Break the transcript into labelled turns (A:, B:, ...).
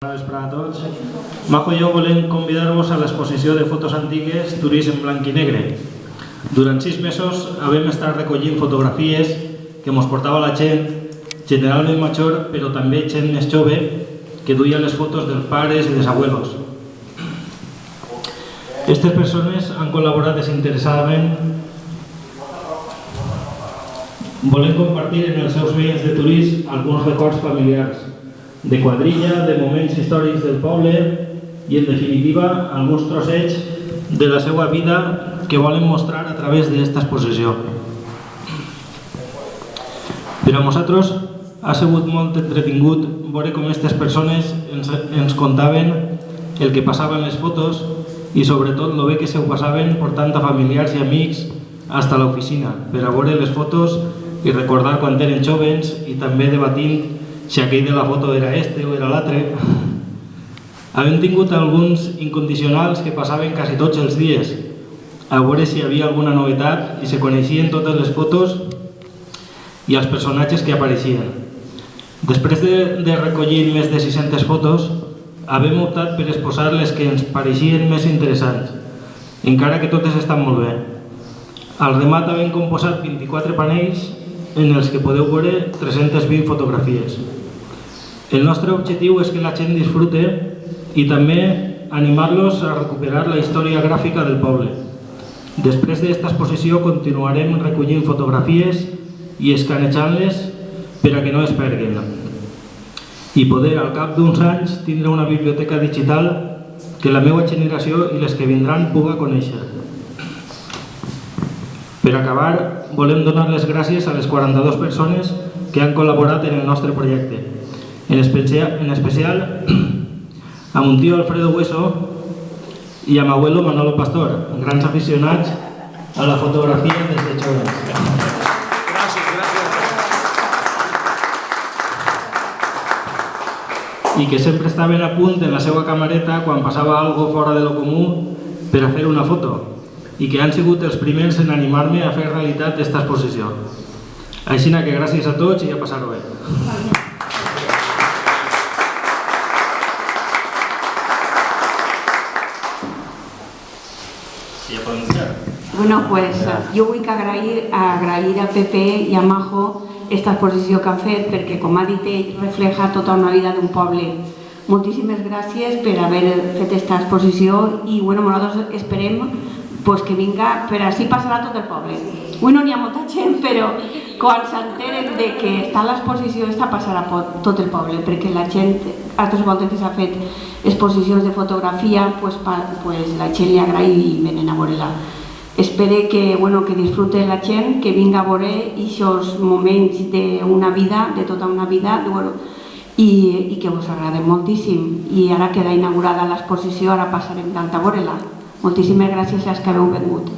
A: Bona vesprada a tots. Majo i jo volem convidar-vos a l'exposició de fotos antigues Turisme en blanc i negre. Durant 6 mesos vam estar recollint fotografies que ens portava la gent, generalment major, però també gent més jove, que duia les fotos dels pares i dels abuelos. Aquestes persones han col·laborat desinteressadament. Volem compartir amb els seus veïns de Turís alguns records familiars, de quadrilla, de moments històrics del poble i, en definitiva, alguns trossets de la seva vida que volen mostrar a través d'aquesta exposició. Per a nosaltres ha sigut molt entretingut veure com aquestes persones ens contaven el que passava en les fotos i sobretot el bé que s'ho passaven portant a familiars i amics fins a l'oficina per a veure les fotos i recordar quan eren joves i també debatint si aquell de la foto era este o era l'altre. Hem tingut alguns incondicionals que passaven quasi tots els dies a veure si hi havia alguna novetat i se coneixien totes les fotos i els personatges que apareixien. Després de recollir més de 600 fotos, hem optat per exposar les que ens pareixien més interessants, encara que totes estan molt bé. Al remat hem composat 24 panells en els que podeu veure 320 fotografies. El nostre objectiu és que la gent disfrute i també animar-los a recuperar la història gràfica del poble. Després d'aquesta exposició continuarem recollint fotografies i escanejant-les per a que no es perdin i poder al cap d'uns anys tindre una biblioteca digital que la meva generació i les que vindran puga conèixer. Per acabar, volem donar les gràcies a les 42 persones que han col·laborat en el nostre projecte, en especial a mon tio Alfredo Hueso i a m'abuelo Manolo Pastor, grans aficionats a la fotografia des de joves.
B: Gràcies.
A: I que sempre estaven a punt en la seva camareta quan passava alguna fora de lo comú per a fer una foto i que han sigut els primers en animar-me a fer realitat aquesta exposició. Així que gràcies a tots i a passar-ho bé.
C: Bueno, pues jo vull agrair a Pepe i a Majo aquesta exposició que han fet perquè, com ha dit ell, refleja tota una vida d'un poble. Moltíssimes gràcies per haver fet aquesta exposició i nosaltres esperem que vinga, per així passarà tot el poble. Avui no n'hi ha molta gent, però quan s'enteren que està l'exposició, està passarà tot el poble, perquè la gent, altres voltes que s'ha fet exposicions de fotografia, la gent li agrada i venen a veure-la. Espero que disfrute la gent, que vinga a veure aquests moments d'una vida, de tota una vida, i que us agrada moltíssim. I ara queda inaugurada l'exposició, ara passarem tant a veure-la. Moltíssimes gràcies als que heu vingut.